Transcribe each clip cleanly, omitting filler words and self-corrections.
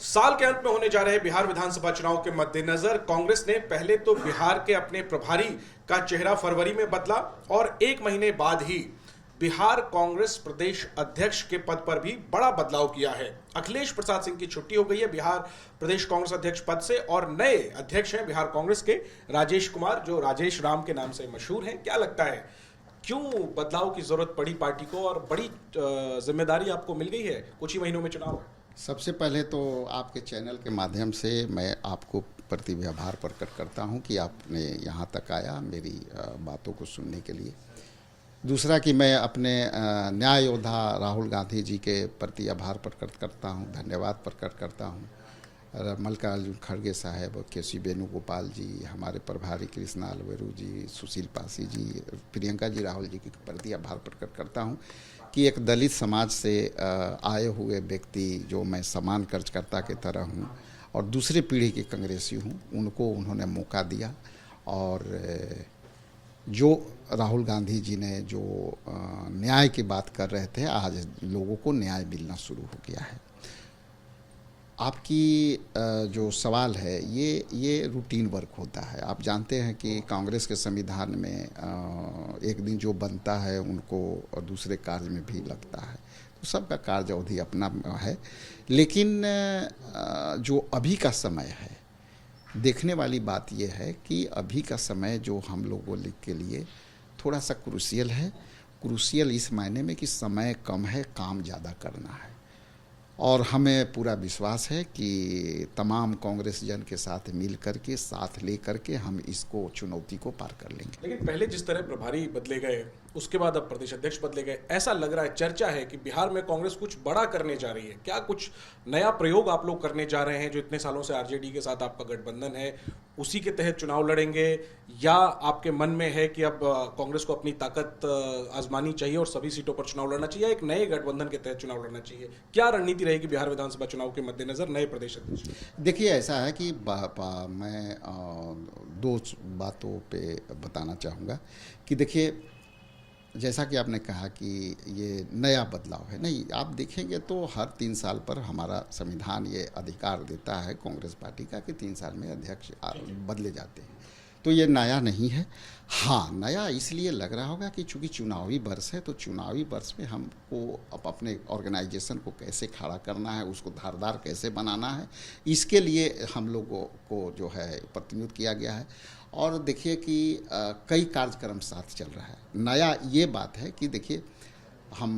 साल के अंत में होने जा रहे बिहार विधानसभा चुनाव के मद्देनजर कांग्रेस ने पहले तो बिहार के अपने प्रभारी का चेहरा फरवरी में बदला और एक महीने बाद ही बिहार कांग्रेस प्रदेश अध्यक्ष के पद पर भी बड़ा बदलाव किया है। अखिलेश प्रसाद सिंह की छुट्टी हो गई है बिहार प्रदेश कांग्रेस अध्यक्ष पद से और नए अध्यक्ष हैं बिहार कांग्रेस के राजेश कुमार, जो राजेश राम के नाम से मशहूर हैं। क्या लगता है, क्यों बदलाव की जरूरत पड़ी पार्टी को और बड़ी जिम्मेदारी आपको मिल गई है? कुछ ही महीनों में चुनाव है। सबसे पहले तो आपके चैनल के माध्यम से मैं आपको प्रति आभार प्रकट करता हूं कि आपने यहां तक आया मेरी बातों को सुनने के लिए। दूसरा कि मैं अपने न्याय योद्धा राहुल गांधी जी के प्रति आभार प्रकट करता हूं, धन्यवाद प्रकट करता हूं। मल्लिकार्जुन खड़गे साहब, केसी वेणुगोपाल जी, हमारे प्रभारी कृष्णा अलवेरू जी, सुशील पासी जी, प्रियंका जी, राहुल जी के प्रति आभार प्रकट करता हूं कि एक दलित समाज से आए हुए व्यक्ति जो मैं समान कार्यकर्ता की तरह हूं और दूसरे पीढ़ी के कांग्रेसी हूं, उनको उन्होंने मौका दिया। और जो राहुल गांधी जी ने जो न्याय की बात कर रहे थे, आज लोगों को न्याय मिलना शुरू हो गया है। आपकी जो सवाल है ये रूटीन वर्क होता है। आप जानते हैं कि कांग्रेस के संविधान में एक दिन जो बनता है उनको दूसरे कार्य में भी लगता है, तो सबका कार्य अवधि अपना है। लेकिन जो अभी का समय है, देखने वाली बात यह है कि अभी का समय जो हम लोगों के लिए थोड़ा सा क्रूशियल है। क्रूशियल इस मायने में कि समय कम है, काम ज़्यादा करना है। और हमें पूरा विश्वास है कि तमाम कांग्रेस जन के साथ मिल करके, साथ ले करके हम इसको चुनौती को पार कर लेंगे। लेकिन पहले जिस तरह प्रभारी बदले गए, उसके बाद अब प्रदेश अध्यक्ष बदले गए, ऐसा लग रहा है, चर्चा है कि बिहार में कांग्रेस कुछ बड़ा करने जा रही है। क्या कुछ नया प्रयोग आप लोग करने जा रहे हैं? जो इतने सालों से आरजेडी के साथ आपका गठबंधन है, उसी के तहत चुनाव लड़ेंगे, या आपके मन में है कि अब कांग्रेस को अपनी ताकत आजमानी चाहिए और सभी सीटों पर चुनाव लड़ना चाहिए, एक नए गठबंधन के तहत चुनाव लड़ना चाहिए? क्या रणनीति रहेगी बिहार विधानसभा चुनाव के मद्देनजर नए प्रदेश अध्यक्ष? देखिए, ऐसा है कि मैं दो बातों पे बताना चाहूँगा कि देखिए, जैसा कि आपने कहा कि ये नया बदलाव है, नहीं, आप देखेंगे तो हर 3 साल पर हमारा संविधान ये अधिकार देता है कांग्रेस पार्टी का कि 3 साल में अध्यक्ष बदले जाते हैं, तो ये नया नहीं है। हाँ, नया इसलिए लग रहा होगा कि चूंकि चुनावी वर्ष है, तो चुनावी वर्ष में हमको अपने ऑर्गेनाइजेशन को कैसे खड़ा करना है, उसको धारदार कैसे बनाना है, इसके लिए हम लोगों को जो है प्रतिनियुक्त किया गया है। और देखिए कि कई कार्यक्रम साथ चल रहा है। नया ये बात है कि देखिए, हम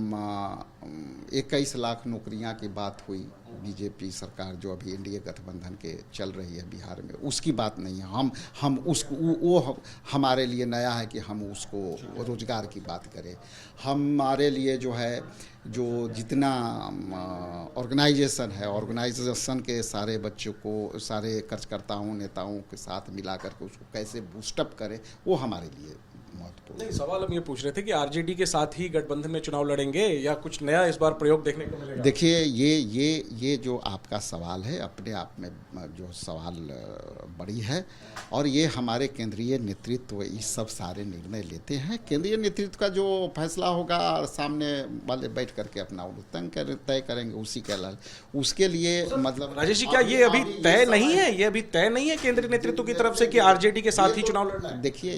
21 लाख नौकरियां की बात हुई, बीजेपी सरकार जो अभी एनडीए गठबंधन के चल रही है बिहार में, उसकी बात नहीं है। हम उसको वो हमारे लिए नया है कि हम उसको रोजगार की बात करें। हमारे लिए जो है, जो जितना ऑर्गेनाइजेशन है, ऑर्गेनाइजेशन के सारे बच्चों को, सारे कार्यकर्ताओं नेताओं के साथ मिला करके उसको कैसे बूस्टअप करें, वो हमारे लिए महत्वपूर्ण। नहीं, सवाल हम ये पूछ रहे थे कि आरजेडी के साथ ही गठबंधन में चुनाव लड़ेंगे या कुछ नया इस बार प्रयोग देखने को मिलेगा? देखिए, ये जो आपका सवाल है, अपने आप में जो सवाल बड़ी है, और ये हमारे केंद्रीय नेतृत्व इस सब सारे निर्णय लेते हैं। केंद्रीय नेतृत्व का जो फैसला होगा, सामने वाले बैठ करके अपना तय करेंगे, उसी के अलावा उसके लिए मतलब। राजेश जी, क्या ये अभी तय नहीं है? ये अभी तय नहीं है केंद्रीय नेतृत्व की तरफ से कि आरजेडी के साथ ही चुनाव लड़ना है? देखिए,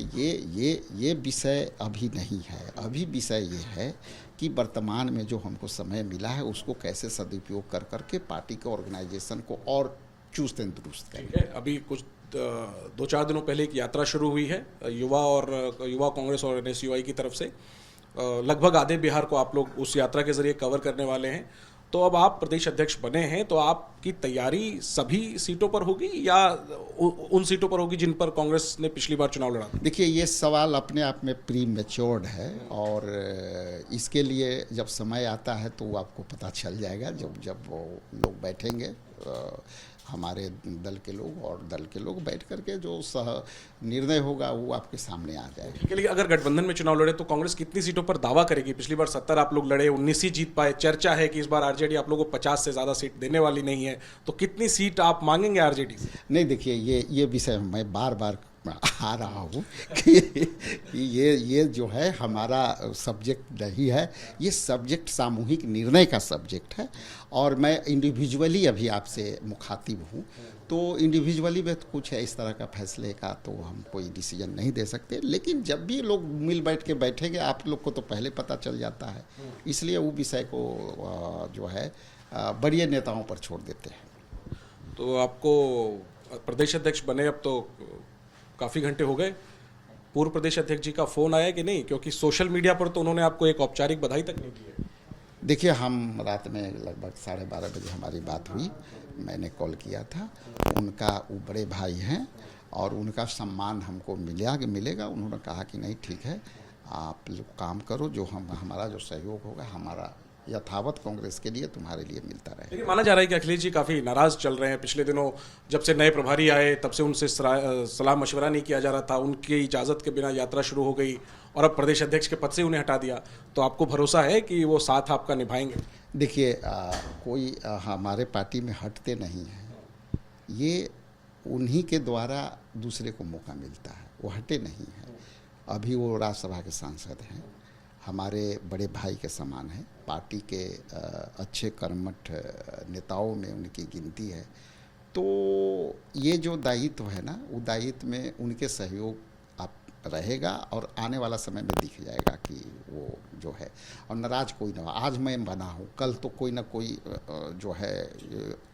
ये विषय अभी नहीं है। अभी विषय ये है कि वर्तमान में जो हमको समय मिला है, उसको कैसे सदुपयोग कर करके पार्टी के ऑर्गेनाइजेशन को और चुस्त दुरुस्त करें। ठीक है, अभी कुछ 2-4 दिनों पहले एक यात्रा शुरू हुई है युवा कांग्रेस और एनएसयूआई की तरफ से। लगभग आधे बिहार को आप लोग उस यात्रा के जरिए कवर करने वाले हैं। तो अब आप प्रदेश अध्यक्ष बने हैं, तो आपकी तैयारी सभी सीटों पर होगी या उन सीटों पर होगी जिन पर कांग्रेस ने पिछली बार चुनाव लड़ा? देखिए, ये सवाल अपने आप में प्री मैच्योर्ड है और इसके लिए जब समय आता है तो वो आपको पता चल जाएगा। जब वो लोग बैठेंगे, हमारे दल के लोग और दल के लोग बैठ करके जो निर्णय होगा वो आपके सामने आ जाएगा। ठीक है, लेकिन अगर गठबंधन में चुनाव लड़े तो कांग्रेस कितनी सीटों पर दावा करेगी? पिछली बार 70 आप लोग लड़े, 19 ही जीत पाए। चर्चा है कि इस बार आरजेडी आप लोगों को 50 से ज़्यादा सीट देने वाली नहीं है, तो कितनी सीट आप मांगेंगे आरजेडी से? नहीं, देखिए, ये विषय मैं बार बार आ रहा हूँ कि ये जो है हमारा सब्जेक्ट नहीं है, ये सब्जेक्ट सामूहिक निर्णय का सब्जेक्ट है और मैं इंडिविजुअली अभी आपसे मुखातिब हूँ। तो इंडिविजुअली में तो कुछ है इस तरह का फैसले का तो हम कोई डिसीजन नहीं दे सकते, लेकिन जब भी लोग मिल बैठ के बैठेंगे आप लोग को तो पहले पता चल जाता है, इसलिए वो विषय को जो है बड़े नेताओं पर छोड़ देते हैं। तो आपको प्रदेश अध्यक्ष बने अब तो काफ़ी घंटे हो गए, पूर्व प्रदेश अध्यक्ष जी का फ़ोन आया कि नहीं? क्योंकि सोशल मीडिया पर तो उन्होंने आपको एक औपचारिक बधाई तक नहीं दी है। देखिए, हम रात में लगभग 12:30 बजे हमारी बात हुई, मैंने कॉल किया था। उनका वो बड़े भाई हैं और उनका सम्मान हमको मिलेगा। उन्होंने कहा कि नहीं ठीक है, आप लोग काम करो, जो हमारा जो सहयोग होगा हमारा यथावत कांग्रेस के लिए तुम्हारे लिए मिलता रहे। लेकिन माना जा रहा है कि अखिलेश जी काफ़ी नाराज़ चल रहे हैं। पिछले दिनों जब से नए प्रभारी आए तब से उनसे सलाह मशवरा नहीं किया जा रहा था, उनकी इजाज़त के बिना यात्रा शुरू हो गई और अब प्रदेश अध्यक्ष के पद से उन्हें हटा दिया। तो आपको भरोसा है कि वो साथ आपका निभाएंगे? देखिए, कोई हमारे पार्टी में हटते नहीं हैं, ये उन्हीं के द्वारा दूसरे को मौका मिलता है, वो हटे नहीं हैं। अभी वो राज्यसभा के सांसद हैं, हमारे बड़े भाई के समान हैं, पार्टी के अच्छे कर्मठ नेताओं में उनकी गिनती है। तो ये जो दायित्व है ना, वो दायित्व में उनके सहयोग आप रहेगा और आने वाला समय में दिख जाएगा कि वो जो है, और नाराज कोई ना, आज मैं बना हूँ कल तो कोई ना कोई जो है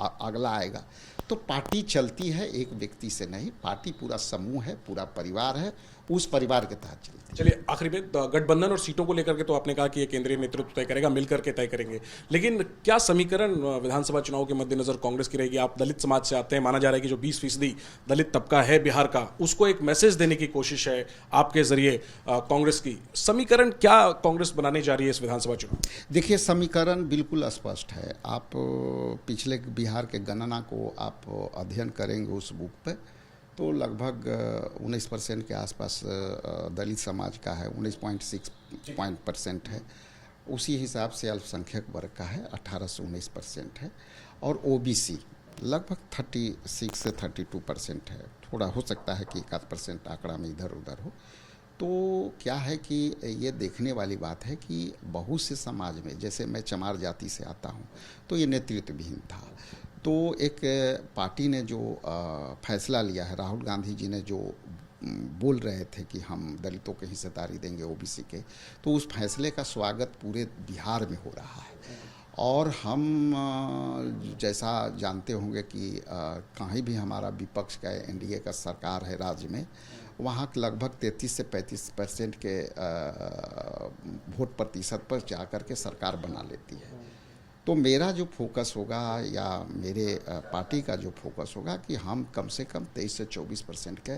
अगला आएगा। तो पार्टी चलती है एक व्यक्ति से नहीं, पार्टी पूरा समूह है, पूरा परिवार है, उस परिवार के तहत चलती है। चलिए आखिरी में, गठबंधन और सीटों को लेकर के तो आपने कहा कि ये केंद्रीय नेतृत्व तय करेगा, मिलकर के तय करेंगे, लेकिन क्या समीकरण विधानसभा चुनाव के मद्देनजर कांग्रेस की रहेगी? आप दलित समाज से आते हैं, माना जा रहा है कि जो 20% दलित तबका है बिहार का, उसको एक मैसेज देने की कोशिश है आपके जरिए कांग्रेस की। समीकरण क्या कांग्रेस बनाने जा रही है इस विधानसभा चुनाव? देखिए, समीकरण बिल्कुल स्पष्ट है। आप पिछले बिहार के गणना को आप अध्ययन करेंगे उस बुक पे, तो लगभग 19% के आसपास दलित समाज का है, 19.6% है। उसी हिसाब से अल्पसंख्यक वर्ग का है, 18 से 19% है, और ओबीसी लगभग 36 से 32% है। थोड़ा हो सकता है कि 1% आंकड़ा में इधर उधर हो। तो क्या है कि ये देखने वाली बात है कि बहुत से समाज में, जैसे मैं चमार जाति से आता हूँ, तो ये नेतृत्वविहीन था। तो एक पार्टी ने जो फैसला लिया है, राहुल गांधी जी ने जो बोल रहे थे कि हम दलितों को हिस्सेदारी देंगे ओबीसी के, तो उस फैसले का स्वागत पूरे बिहार में हो रहा है। और हम जैसा जानते होंगे कि कहीं भी हमारा विपक्ष का एनडीए का सरकार है राज्य में, वहाँ लगभग 33 से 35% के वोट प्रतिशत पर जाकर के सरकार बना लेती है। तो मेरा जो फोकस होगा या मेरे पार्टी का जो फोकस होगा कि हम कम से कम 23 से 24% के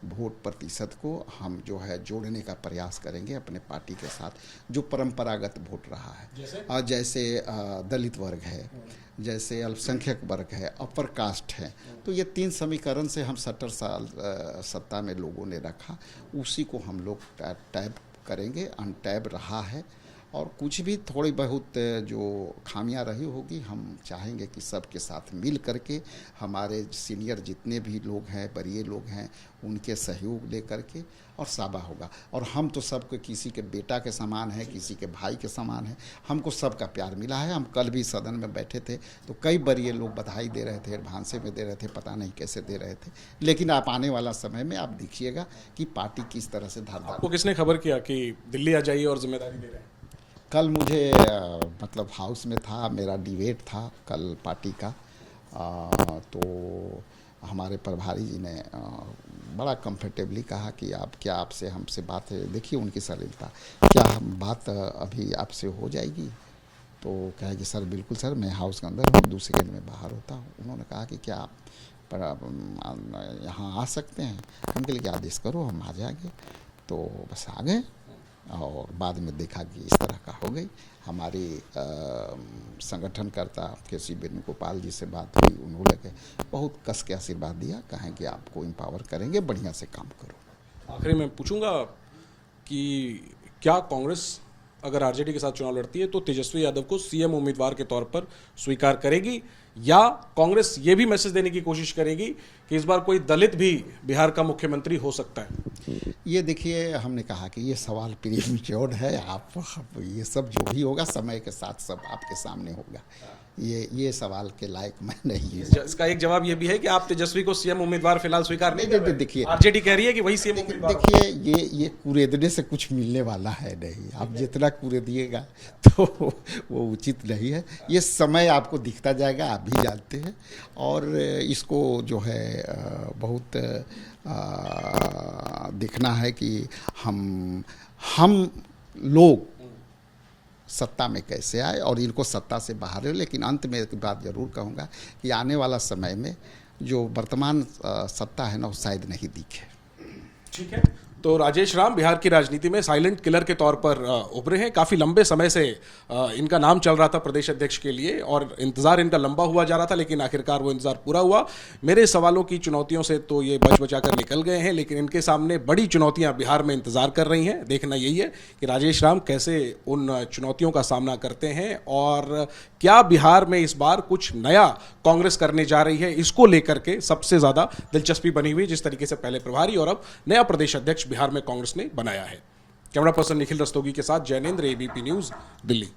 वोट प्रतिशत को हम जो है जोड़ने का प्रयास करेंगे अपने पार्टी के साथ, जो परंपरागत वोट रहा है। जैसे दलित वर्ग है, जैसे अल्पसंख्यक वर्ग है, अपर कास्ट है। तो ये 3 समीकरण से हम 70 साल सत्ता में लोगों ने रखा, उसी को हम लोग टैब करेंगे, अनटैब रहा है। और कुछ भी थोड़ी बहुत जो खामियां रही होगी, हम चाहेंगे कि सबके साथ मिल करके हमारे सीनियर जितने भी लोग हैं, बड़े लोग हैं, उनके सहयोग ले करके और साबा होगा। और हम तो सबको किसी के बेटा के समान है, किसी के भाई के समान है, हमको सबका प्यार मिला है। हम कल भी सदन में बैठे थे तो कई बड़े लोग बधाई दे रहे थे, भांसे में दे रहे थे, पता नहीं कैसे दे रहे थे। लेकिन आप आने वाला समय में आप देखिएगा कि पार्टी किस तरह से धारदार। आपको किसने खबर किया कि दिल्ली आ जाइए और जिम्मेदारी दे रहे हैं? कल मुझे मतलब हाउस में था, मेरा डिबेट था कल पार्टी का, तो हमारे प्रभारी जी ने बड़ा कंफर्टेबली कहा कि आप क्या, आपसे हमसे बात है, देखिए उनकी सरलता, क्या हम बात अभी आपसे हो जाएगी? तो कहा कि सर बिल्कुल सर, मैं हाउस के अंदर हूँ, 2 सेकंड में बाहर होता हूँ। उन्होंने कहा कि क्या आप यहाँ आ सकते हैं? हम के लिए आदेश करो, हम आ जाएंगे। तो बस आ गए और बाद में देखा कि इस तरह का हो गई। हमारी संगठनकर्ता केसी वेणुगोपाल जी से बात हुई, उन्होंने बहुत कस के आशीर्वाद दिया, कहें कि आपको एम्पावर करेंगे, बढ़िया से काम करो। आखिरी में पूछूंगा कि क्या कांग्रेस अगर आरजेडी के साथ चुनाव लड़ती है तो तेजस्वी यादव को सीएम उम्मीदवार के तौर पर स्वीकार करेगी, या कांग्रेस ये भी मैसेज देने की कोशिश करेगी कि इस बार कोई दलित भी बिहार का मुख्यमंत्री हो सकता है? ये देखिए, हमने कहा कि ये सवाल प्रीमेच्योर है। आप ये सब जो भी होगा समय के साथ सब आपके सामने होगा। ये सवाल के लायक मैं नहीं हूँ। इसका एक जवाब ये भी है कि आप तेजस्वी को सीएम उम्मीदवार फिलहाल स्वीकार नहीं कर रहे। देखिए, आरजेडी कह रही है कि वही सीएम उम्मीदवार। देखिए, ये कुरेदने से कुछ मिलने वाला है नहीं। आप जितना कुरेदिएगा तो वो उचित नहीं है। ये समय आपको दिखता जाएगा, आप भी जानते हैं। और इसको जो है बहुत देखना है कि हम लोग सत्ता में कैसे आए और इनको सत्ता से बाहर है। लेकिन अंत में एक बात जरूर कहूँगा कि आने वाला समय में जो वर्तमान सत्ता है ना, वो शायद नहीं दिखे। ठीक है, तो राजेश राम बिहार की राजनीति में साइलेंट किलर के तौर पर उभरे हैं। काफ़ी लंबे समय से इनका नाम चल रहा था प्रदेश अध्यक्ष के लिए और इंतज़ार इनका लंबा हुआ जा रहा था, लेकिन आखिरकार वो इंतज़ार पूरा हुआ। मेरे सवालों की चुनौतियों से तो ये बच बचा कर निकल गए हैं, लेकिन इनके सामने बड़ी चुनौतियां बिहार में इंतज़ार कर रही हैं। देखना यही है कि राजेश राम कैसे उन चुनौतियों का सामना करते हैं और क्या बिहार में इस बार कुछ नया कांग्रेस करने जा रही है। इसको लेकर के सबसे ज़्यादा दिलचस्पी बनी हुई, जिस तरीके से पहले प्रभारी और अब नया प्रदेश अध्यक्ष बिहार में कांग्रेस ने बनाया है। कैमरा पर्सन निखिल रस्तोगी के साथ जैनेंद्र, एबीपी न्यूज़, दिल्ली।